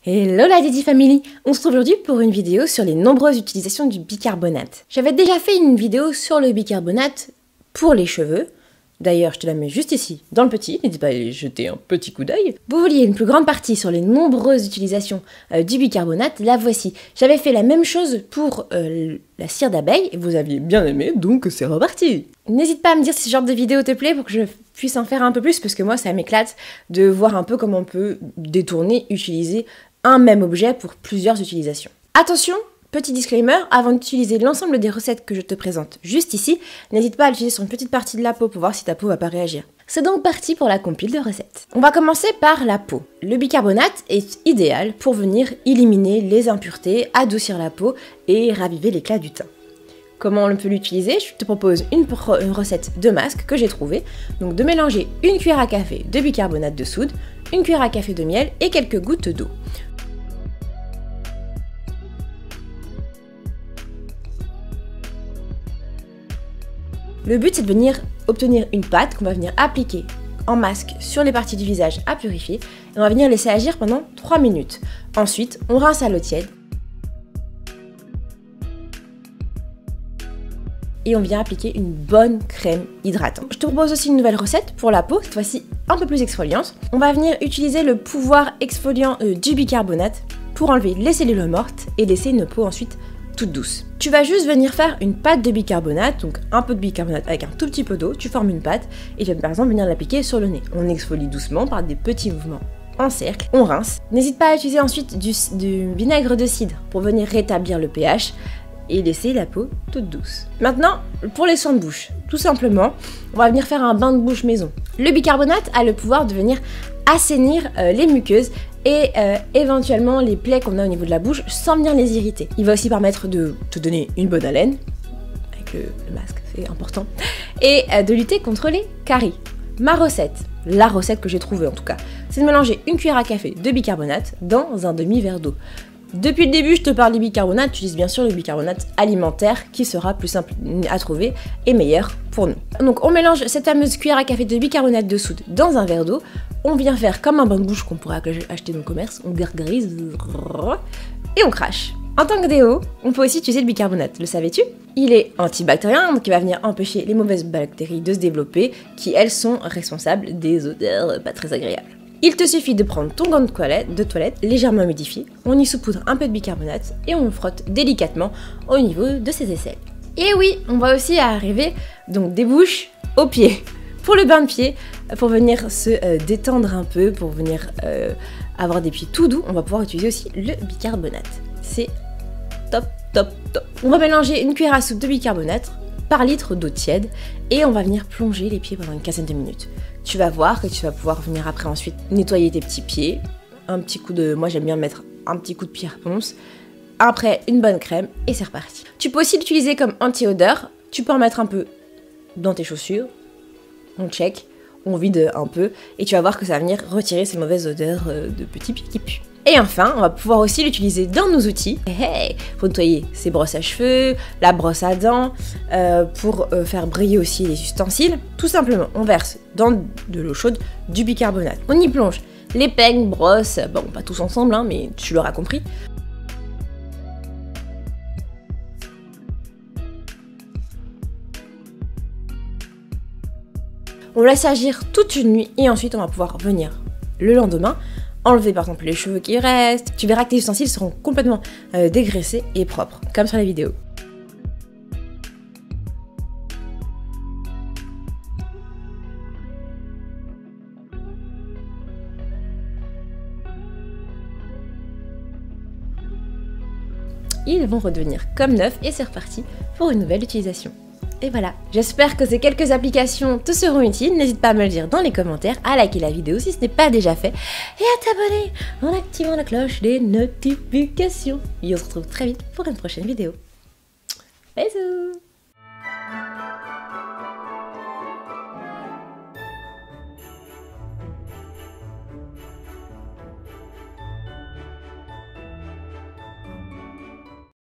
Hello la Didi Family! On se retrouve aujourd'hui pour une vidéo sur les nombreuses utilisations du bicarbonate. J'avais déjà fait une vidéo sur le bicarbonate pour les cheveux. D'ailleurs, je te la mets juste ici, dans le petit, n'hésite pas à y jeter un petit coup d'œil. Vous vouliez une plus grande partie sur les nombreuses utilisations du bicarbonate, la voici. J'avais fait la même chose pour la cire d'abeille, et vous aviez bien aimé, donc c'est reparti. N'hésite pas à me dire si ce genre de vidéo te plaît pour que je puisse en faire un peu plus, parce que moi ça m'éclate de voir un peu comment on peut détourner, utiliser un même objet pour plusieurs utilisations. Attention, petit disclaimer, avant d'utiliser l'ensemble des recettes que je te présente juste ici, n'hésite pas à l'utiliser sur une petite partie de la peau pour voir si ta peau va pas réagir. C'est donc parti pour la compile de recettes. On va commencer par la peau. Le bicarbonate est idéal pour venir éliminer les impuretés, adoucir la peau et raviver l'éclat du teint. Comment on peut l'utiliser? Je te propose une recette de masque que j'ai trouvée. Donc de mélanger une cuillère à café de bicarbonate de soude, une cuillère à café de miel et quelques gouttes d'eau. Le but c'est de venir obtenir une pâte qu'on va venir appliquer en masque sur les parties du visage à purifier et on va venir laisser agir pendant 3 minutes. Ensuite, on rince à l'eau tiède et on vient appliquer une bonne crème hydratante. Je te propose aussi une nouvelle recette pour la peau, cette fois-ci un peu plus exfoliante. On va venir utiliser le pouvoir exfoliant du bicarbonate pour enlever les cellules mortes et laisser une peau ensuite toute douce. Tu vas juste venir faire une pâte de bicarbonate, donc un peu de bicarbonate avec un tout petit peu d'eau, tu formes une pâte et tu vas par exemple venir l'appliquer sur le nez. On exfolie doucement par des petits mouvements en cercle, on rince. N'hésite pas à utiliser ensuite du vinaigre de cidre pour venir rétablir le pH et laisser la peau toute douce. Maintenant, pour les soins de bouche, tout simplement, on va venir faire un bain de bouche maison. Le bicarbonate a le pouvoir de venir assainir les muqueuses et éventuellement les plaies qu'on a au niveau de la bouche sans venir les irriter. Il va aussi permettre de te donner une bonne haleine, avec le masque, c'est important, et de lutter contre les caries. Ma recette, la recette que j'ai trouvée en tout cas, c'est de mélanger une cuillère à café de bicarbonate dans un demi-verre d'eau. Depuis le début, je te parle du bicarbonate, tu utilises bien sûr le bicarbonate alimentaire qui sera plus simple à trouver et meilleur pour nous. Donc on mélange cette fameuse cuillère à café de bicarbonate de soude dans un verre d'eau. On vient faire comme un bain de bouche qu'on pourrait acheter dans le commerce, on gargarise et on crache. En tant que déo, on peut aussi utiliser le bicarbonate, le savais-tu? Il est antibactérien, donc il va venir empêcher les mauvaises bactéries de se développer, qui elles sont responsables des odeurs pas très agréables. Il te suffit de prendre ton gant de toilette légèrement humidifié, on y saupoudre un peu de bicarbonate et on le frotte délicatement au niveau de ses aisselles. Et oui, on va aussi arriver donc des bouches aux pieds. Pour le bain de pied, pour venir se détendre un peu, pour venir avoir des pieds tout doux, on va pouvoir utiliser aussi le bicarbonate. C'est top, top, top. On va mélanger une cuillère à soupe de bicarbonate par litre d'eau tiède et on va venir plonger les pieds pendant une quinzaine de minutes. Tu vas voir que tu vas pouvoir venir après ensuite nettoyer tes petits pieds. Un petit coup de... Moi j'aime bien mettre un petit coup de pierre ponce. Après une bonne crème et c'est reparti. Tu peux aussi l'utiliser comme anti-odeur. Tu peux en mettre un peu dans tes chaussures. On check, on vide un peu et tu vas voir que ça va venir retirer ces mauvaises odeurs de petits pieds qui puent. Et enfin, on va pouvoir aussi l'utiliser dans nos outils pour nettoyer ses brosses à cheveux, la brosse à dents, pour faire briller aussi les ustensiles. Tout simplement, on verse dans de l'eau chaude du bicarbonate. On y plonge les peignes, brosses, bon pas tous ensemble, hein, mais tu l'auras compris. On laisse agir toute une nuit et ensuite on va pouvoir venir le lendemain enlever par exemple les cheveux qui restent. Tu verras que tes ustensiles seront complètement dégraissés et propres, comme sur la vidéo. Ils vont redevenir comme neufs et c'est reparti pour une nouvelle utilisation. Et voilà, j'espère que ces quelques applications te seront utiles, n'hésite pas à me le dire dans les commentaires, à liker la vidéo si ce n'est pas déjà fait, et à t'abonner en activant la cloche des notifications. Et on se retrouve très vite pour une prochaine vidéo. Bisous!